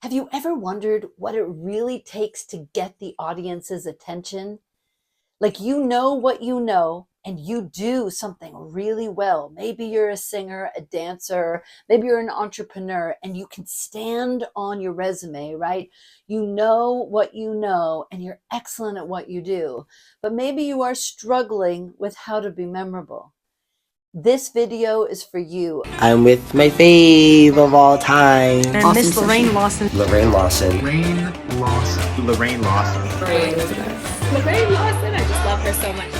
Have you ever wondered what it really takes to get the audience's attention? Like, you know what you know, and you do something really well. Maybe you're a singer, a dancer, maybe you're an entrepreneur, and you can stand on your resume, right? You know what you know, and you're excellent at what you do. But maybe you are struggling with how to be memorable. This video is for you. I'm with my fave of all time. And Awesome Miss Lorraine Lawson. Lorraine Lawson. Lorraine Lawson. Lorraine Lawson. Lorraine Lawson, I just love her so much.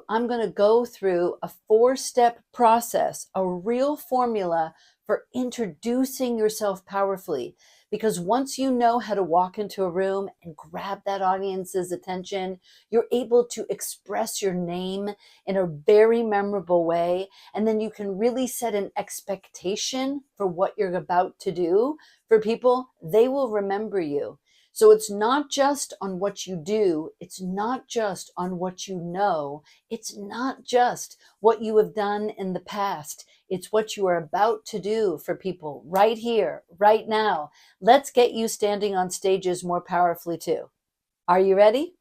I'm going to go through a 4-step process, a real formula for introducing yourself powerfully. Because once you know how to walk into a room and grab that audience's attention, you're able to express your name in a very memorable way. And then you can really set an expectation for what you're about to do for people. They will remember you. So it's not just on what you do. It's not just on what you know. It's not just what you have done in the past. It's what you are about to do for people right here, right now. Let's get you standing on stages more powerfully too. Are you ready?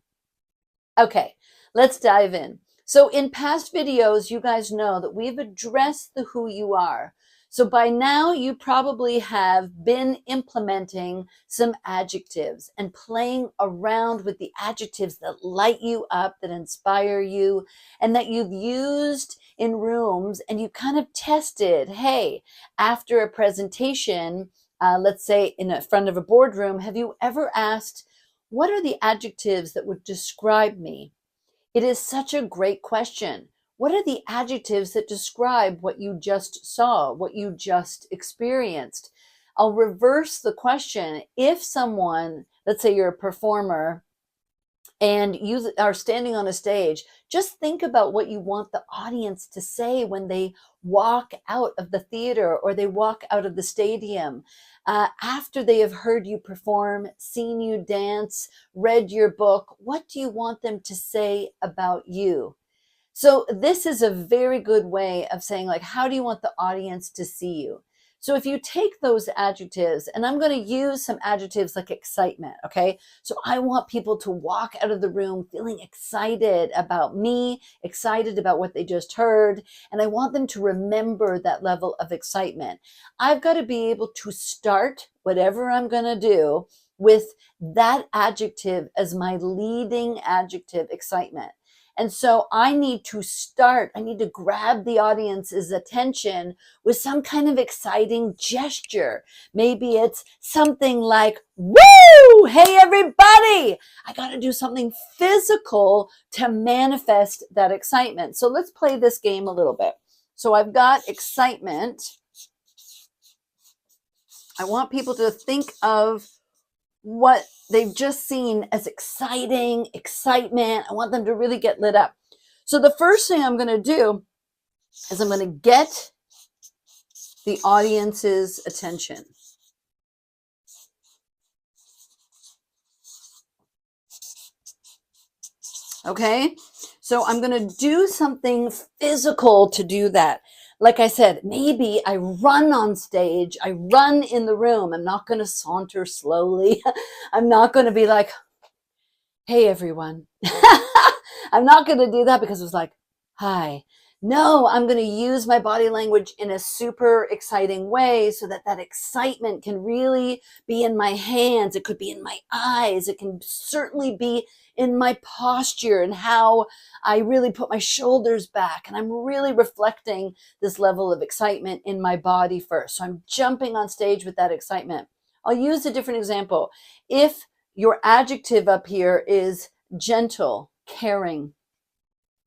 Okay, let's dive in. So in past videos, you guys know that we've addressed the who you are. So by now, you probably have been implementing some adjectives and playing around with the adjectives that light you up, that inspire you, and that you've used in rooms, and you kind of tested, hey, after a presentation, let's say in front of a boardroom, have you ever asked, what are the adjectives that would describe me? It is such a great question. What are the adjectives that describe what you just saw, what you just experienced? I'll reverse the question. If someone, let's say you're a performer and you are standing on a stage, just think about what you want the audience to say when they walk out of the theater or they walk out of the stadium. After they have heard you perform, seen you dance, read your book, what do you want them to say about you? So this is a very good way of saying, like, how do you want the audience to see you? So if you take those adjectives, and I'm going to use some adjectives like excitement, okay? So I want people to walk out of the room feeling excited about me, excited about what they just heard, and I want them to remember that level of excitement. I've got to be able to start whatever I'm going to do with that adjective as my leading adjective, excitement. And so I need to grab the audience's attention with some kind of exciting gesture. Maybe it's something like, woo, hey everybody. I got to do something physical to manifest that excitement. So let's play this game a little bit. So I've got excitement. I want people to think of what they've just seen as excitement. I want them to really get lit up. So the first thing I'm going to do is I'm going to get the audience's attention. Okay, so I'm going to do something physical to do that. Like I said, maybe I run on stage, I run in the room. I'm not going to saunter slowly. I'm not going to be like, hey, everyone. I'm not going to do that because it was like, hi. No, I'm going to use my body language in a super exciting way so that that excitement can really be in my hands. It could be in my eyes. It can certainly be in my posture and how I really put my shoulders back. And I'm really reflecting this level of excitement in my body first. So I'm jumping on stage with that excitement. I'll use a different example. If your adjective up here is gentle, caring,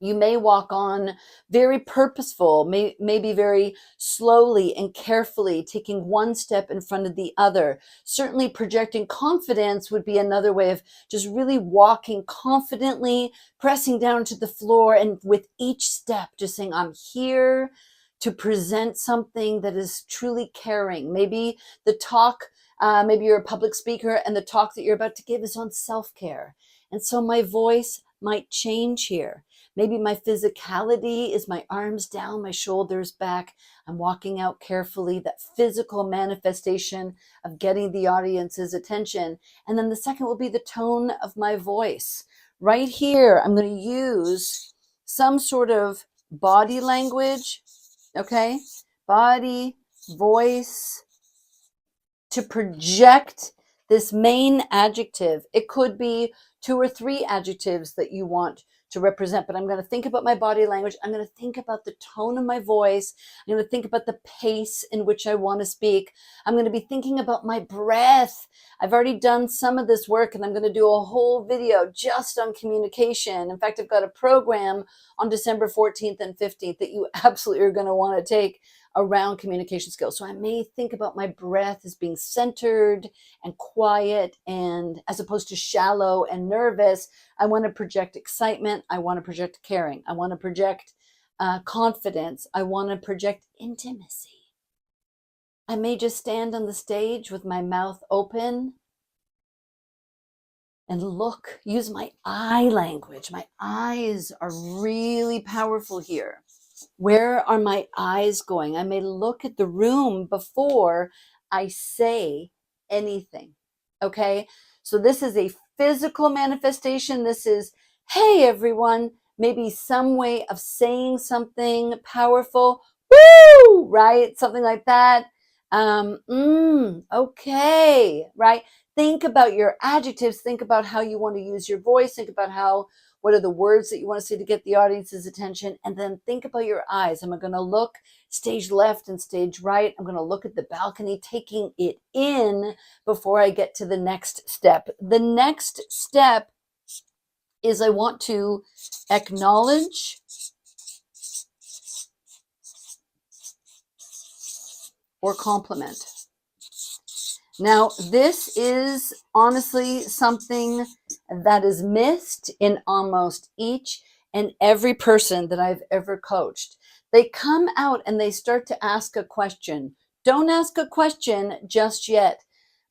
you may walk on very purposeful, maybe very slowly and carefully, taking one step in front of the other. Certainly projecting confidence would be another way of just really walking confidently, pressing down to the floor, and with each step, just saying, I'm here to present something that is truly caring. Maybe the talk, maybe you're a public speaker and the talk that you're about to give is on self-care. And so my voice might change here. Maybe my physicality is my arms down, my shoulders back. I'm walking out carefully, that physical manifestation of getting the audience's attention. And then the second will be the tone of my voice. Right here, I'm going to use some sort of body language, okay? Body, voice, to project this main adjective. It could be 2 or 3 adjectives that you want to represent, but I'm going to think about my body language. I'm going to think about the tone of my voice. I'm going to think about the pace in which I want to speak. I'm going to be thinking about my breath. I've already done some of this work, and I'm going to do a whole video just on communication. In fact, I've got a program on December 14th and 15th that you absolutely are going to want to take around communication skills. So I may think about my breath as being centered and quiet, and as opposed to shallow and nervous. I want to project excitement. I want to project caring. I want to project confidence. I want to project intimacy. I may just stand on the stage with my mouth open and look, use my eye language. My eyes are really powerful here. Where are my eyes going? I may look at the room before I say anything. Okay, so this is a physical manifestation. This is, hey, everyone, maybe some way of saying something powerful. Woo, right? Something like that. Okay, right? Think about your adjectives. Think about how you want to use your voice. Think about what are the words that you want to say to get the audience's attention? And then think about your eyes. Am I going to look stage left and stage right? I'm going to look at the balcony, taking it in before I get to the next step. The next step is I want to acknowledge or compliment. Now, this is honestly something that is missed in almost each and every person that I've ever coached. They come out and they start to ask a question. Don't ask a question just yet.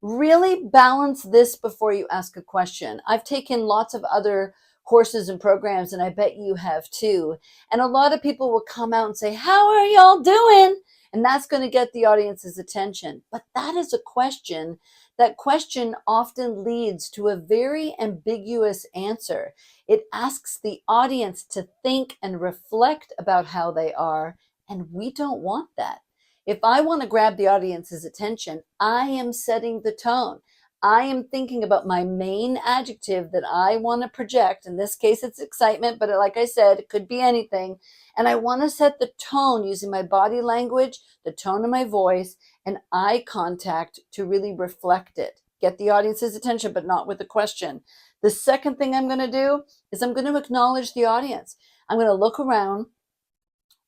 Really balance this before you ask a question. I've taken lots of other courses and programs, and I bet you have too. And a lot of people will come out and say, how are y'all doing? And that's going to get the audience's attention. But that is a question. That question often leads to a very ambiguous answer. It asks the audience to think and reflect about how they are, and we don't want that. If I want to grab the audience's attention, I am setting the tone. I am thinking about my main adjective that I want to project. In this case, it's excitement, but like I said, it could be anything. And I want to set the tone using my body language, the tone of my voice, and eye contact to really reflect it. Get the audience's attention, but not with a question. The second thing I'm going to do is I'm going to acknowledge the audience. I'm going to look around.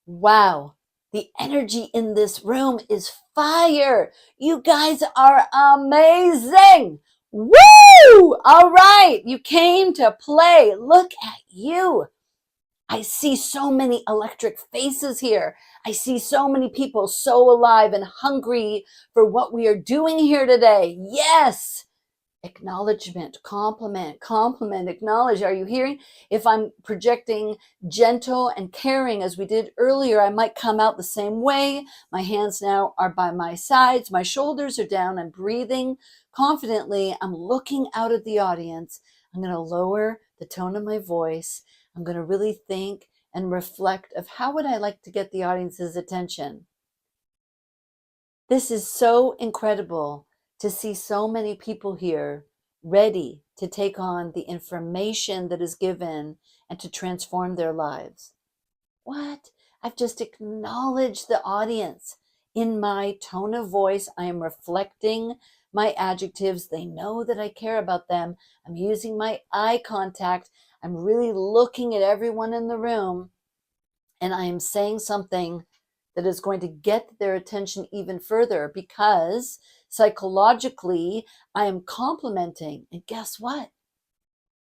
Wow. The energy in this room is fire. You guys are amazing. Woo! All right. You came to play. Look at you. I see so many electric faces here. I see so many people so alive and hungry for what we are doing here today. Yes. Acknowledgement, compliment, acknowledge. Are you hearing? If I'm projecting gentle and caring as we did earlier, I might come out the same way. My hands now are by my sides. My shoulders are down. I'm breathing confidently. I'm looking out at the audience. I'm going to lower the tone of my voice. I'm going to really think and reflect of how would I like to get the audience's attention. This is so incredible to see so many people here ready to take on the information that is given and to transform their lives. What? I've just acknowledged the audience. In my tone of voice, I am reflecting my adjectives. They know that I care about them. I'm using my eye contact. I'm really looking at everyone in the room, and I am saying something that is going to get their attention even further, because psychologically, I am complimenting. And guess what?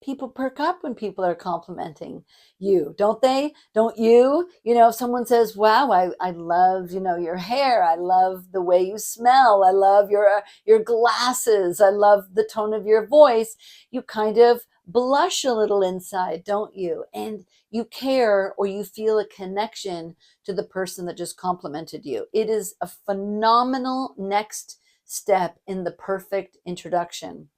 People perk up when people are complimenting you, don't they? Don't you? You know, if someone says, wow, I love, your hair. I love the way you smell. I love your glasses. I love the tone of your voice. You kind of blush a little inside, don't you? And you care, or you feel a connection to the person that just complimented you. It is a phenomenal next step in the perfect introduction.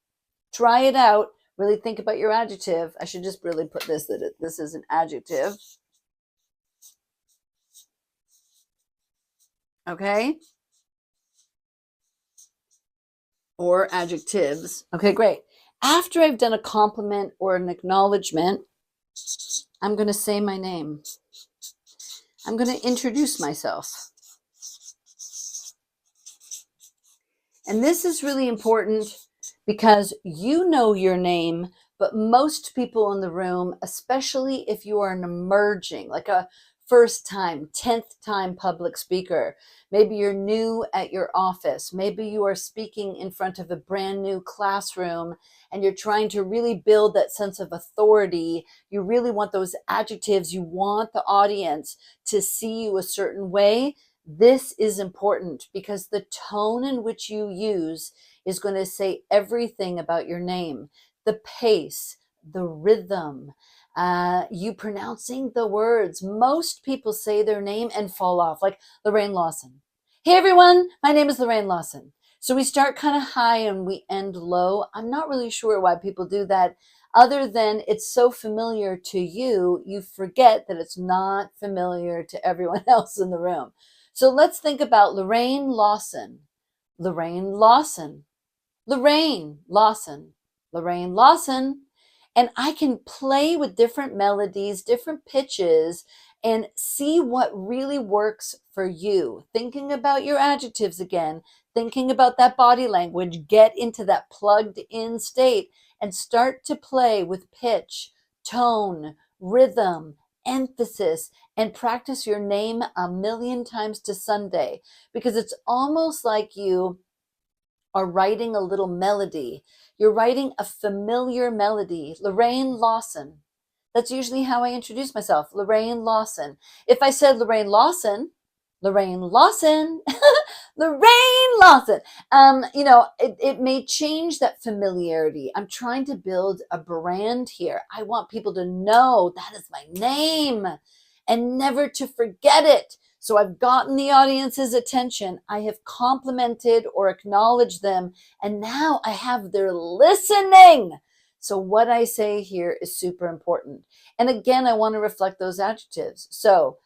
Try it out. Really think about your adjective. I should just really put this, that this is an adjective. Okay. Or adjectives. Okay, great. After I've done a compliment or an acknowledgement, I'm going to say my name. I'm going to introduce myself. And this is really important because you know your name, but most people in the room, especially if you are an emerging, like a first time, 10th time public speaker, maybe you're new at your office, maybe you are speaking in front of a brand new classroom and you're trying to really build that sense of authority. You really want those adjectives. You want the audience to see you a certain way. This is important because the tone in which you use is going to say everything about your name. The pace, the rhythm, you pronouncing the words. Most people say their name and fall off, like Lorraine Lawson. Hey everyone, my name is Lorraine Lawson. So we start kind of high and we end low. I'm not really sure why people do that, other than it's so familiar to you, you forget that it's not familiar to everyone else in the room. So let's think about Lorraine Lawson, Lorraine Lawson, Lorraine Lawson, Lorraine Lawson. And I can play with different melodies, different pitches, and see what really works for you. Thinking about your adjectives again, thinking about that body language, get into that plugged in state and start to play with pitch, tone, rhythm, emphasis, and practice your name 1,000,000 times to Sunday, because it's almost like you are writing a little melody. You're writing a familiar melody. Lorraine Lawson. That's usually how I introduce myself. Lorraine Lawson. If I said Lorraine Lawson, Lorraine Lawson, Lorraine Lawson, it may change that familiarity. I'm trying to build a brand here. I want people to know that is my name and never to forget it. So I've gotten the audience's attention. I have complimented or acknowledged them, and now I have their listening. So what I say here is super important. And again, I want to reflect those adjectives. So,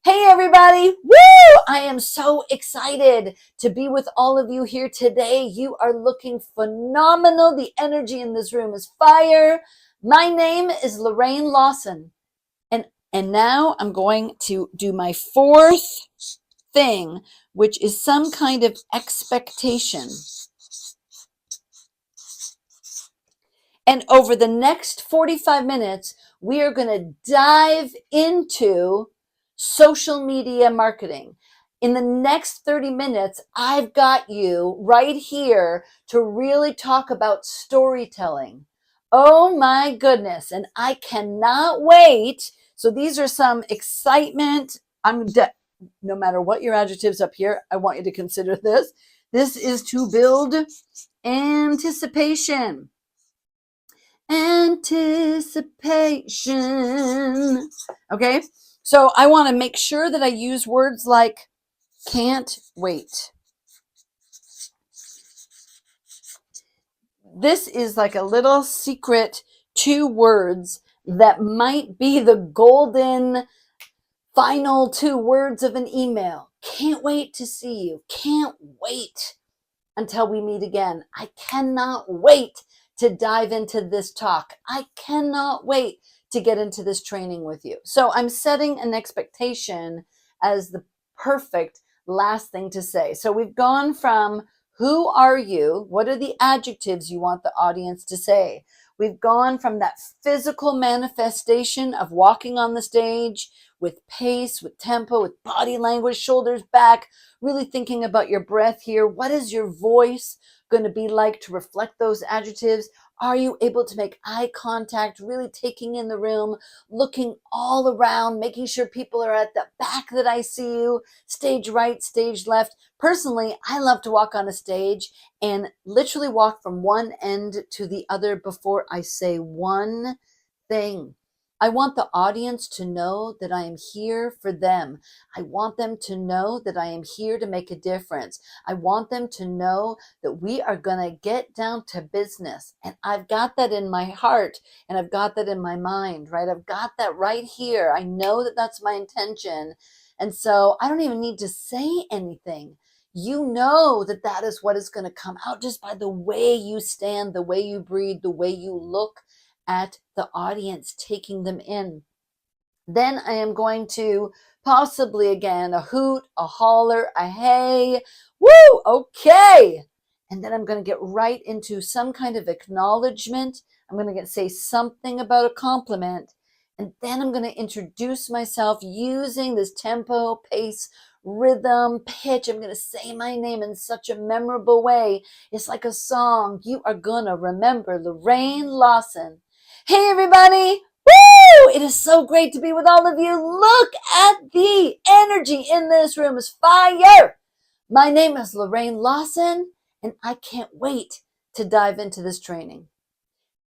hey everybody, woo! I am so excited to be with all of you here today. You are looking phenomenal. The energy in this room is fire. My name is Lorraine Lawson. And now I'm going to do my fourth thing, which is some kind of expectation. And over the next 45 minutes, we are going to dive into social media marketing. In the next 30 minutes, I've got you right here to really talk about storytelling. Oh my goodness. And I cannot wait. So these are some excitement. No matter what your adjectives up here, I want you to consider this. This is to build anticipation. Anticipation. Okay. So I want to make sure that I use words like can't wait. This is like a little secret 2 words that might be the golden final 2 words of an email. Can't wait to see you. Can't wait until we meet again. I cannot wait to dive into this talk. I cannot wait to get into this training with you. So I'm setting an expectation as the perfect last thing to say. So we've gone from who are you? What are the adjectives you want the audience to say? We've gone from that physical manifestation of walking on the stage with pace, with tempo, with body language, shoulders back, really thinking about your breath here. What is your voice going to be like to reflect those adjectives? Are you able to make eye contact, really taking in the room, looking all around, making sure people are at the back that I see you, stage right, stage left? Personally, I love to walk on a stage and literally walk from one end to the other before I say one thing. I want the audience to know that I am here for them. I want them to know that I am here to make a difference. I want them to know that we are going to get down to business. And I've got that in my heart and I've got that in my mind, right? I've got that right here. I know that that's my intention. And so I don't even need to say anything. You know that that is what is going to come out just by the way you stand, the way you breathe, the way you look at the audience, taking them in. Then I am going to possibly again a hoot, a holler, a hey, woo, okay. And then I'm going to get right into some kind of acknowledgement. I'm going to say something about a compliment. And then I'm going to introduce myself using this tempo, pace, rhythm, pitch. I'm going to say my name in such a memorable way. It's like a song. You are going to remember Lorraine Lawson. Hey, everybody. Woo! It is so great to be with all of you. Look at the energy in this room. It's fire. My name is Lorraine Lawson, and I can't wait to dive into this training.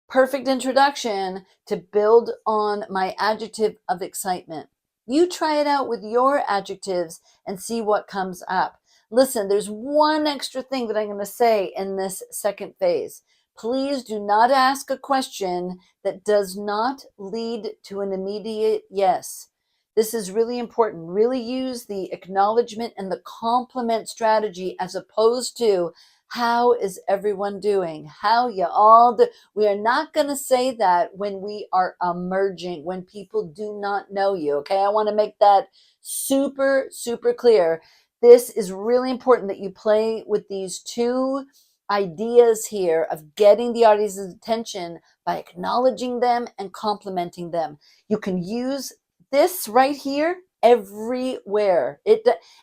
Perfect introduction to build on my adjective of excitement. You try it out with your adjectives and see what comes up. Listen, there's one extra thing that I'm going to say in this second phase. Please do not ask a question that does not lead to an immediate yes. This is really important. Really use the acknowledgement and the compliment strategy as opposed to how is everyone doing? How you all do? We are not going to say that when we are emerging, when people do not know you. Okay, I want to make that super, super clear. This is really important that you play with these two ideas here of getting the audience's attention by acknowledging them and complimenting them. You can use this right here everywhere.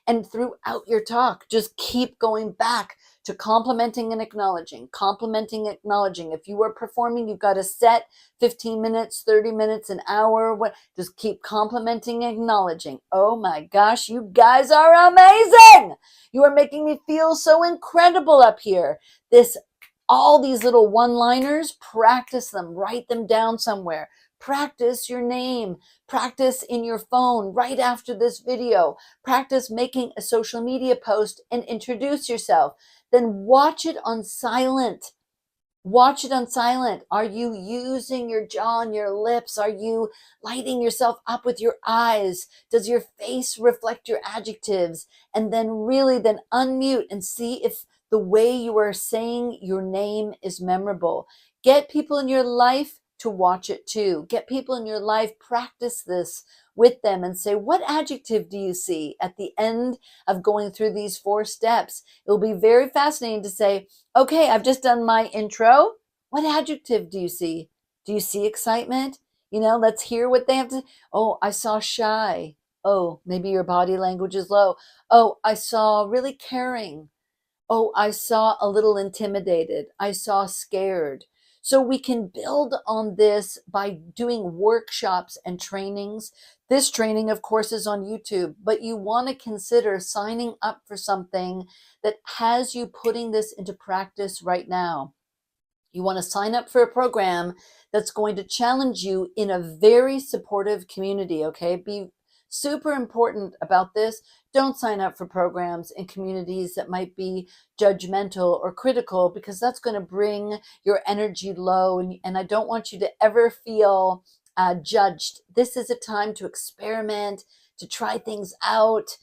And throughout your talk, just keep going back to complimenting and acknowledging, complimenting, acknowledging. If you are performing, you've got a set 15 minutes, 30 minutes, an hour. Just keep complimenting, acknowledging. Oh my gosh, you guys are amazing. You are making me feel so incredible up here. All these little one-liners, practice them, write them down somewhere. Practice your name, practice in your phone right after this video, practice making a social media post and introduce yourself. Then watch it on silent. Watch it on silent. Are you using your jaw and your lips? Are you lighting yourself up with your eyes? Does your face reflect your adjectives? And then unmute and see if the way you are saying your name is memorable. Get people in your life to watch it too. Get people in your life, practice this with them and say, what adjective do you see at the end of going through these 4 steps? It will be very fascinating to say, okay, I've just done my intro. What adjective do you see? Do you see excitement? Let's hear what they have to. Oh, I saw shy. Oh, maybe your body language is low. Oh, I saw really caring. Oh, I saw a little intimidated. I saw scared. So we can build on this by doing workshops and trainings. This training, of course, is on YouTube, but you want to consider signing up for something that has you putting this into practice right now. You want to sign up for a program that's going to challenge you in a very supportive community, okay? Be super important about this. Don't sign up for programs in communities that might be judgmental or critical, because that's going to bring your energy low. And I don't want you to ever feel judged. This is a time to experiment, to try things out,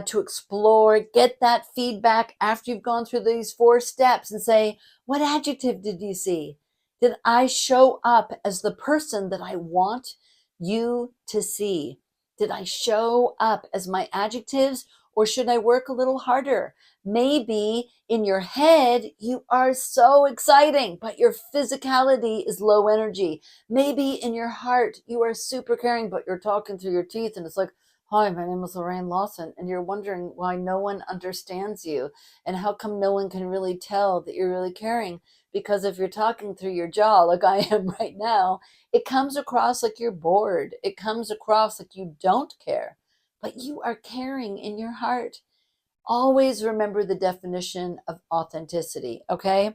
to explore, get that feedback after you've gone through these 4 steps and say, what adjective did you see? Did I show up as the person that I want you to see? Did I show up as my adjectives, or should I work a little harder? Maybe in your head, you are so exciting, but your physicality is low energy. Maybe in your heart, you are super caring, but you're talking through your teeth and it's like, hi, my name is Lorraine Lawson. And you're wondering why no one understands you and how come no one can really tell that you're really caring. because if you're talking through your jaw like I am right now, it comes across like you're bored. It comes across like you don't care, but you are caring in your heart. Always remember the definition of authenticity, okay?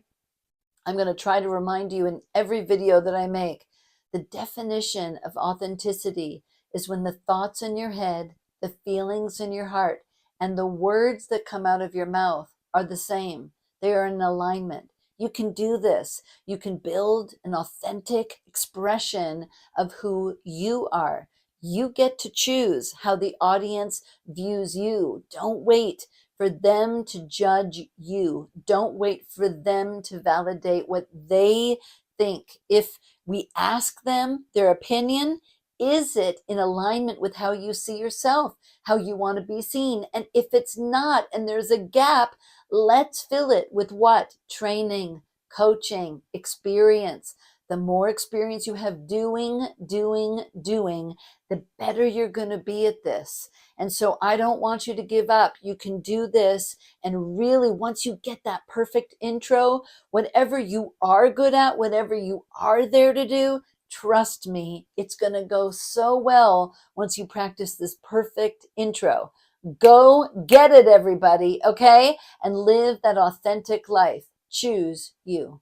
I'm going to try to remind you in every video that I make. The definition of authenticity is when the thoughts in your head, the feelings in your heart, and the words that come out of your mouth are the same. They are in alignment. You can do this. You can build an authentic expression of who you are. You get to choose how the audience views you. Don't wait for them to judge you. Don't wait for them to validate what they think. If we ask them their opinion, is it in alignment with how you see yourself, how you want to be seen? And if it's not, and there's a gap, let's fill it with what? Training, coaching, experience. The more experience you have doing, the better you're going to be at this. And so I don't want you to give up. You can do this. And really, once you get that perfect intro, whatever you are good at, whatever you are there to do, trust me, it's going to go so well once you practice this perfect intro. Go get it, everybody, okay? And live that authentic life. Choose you.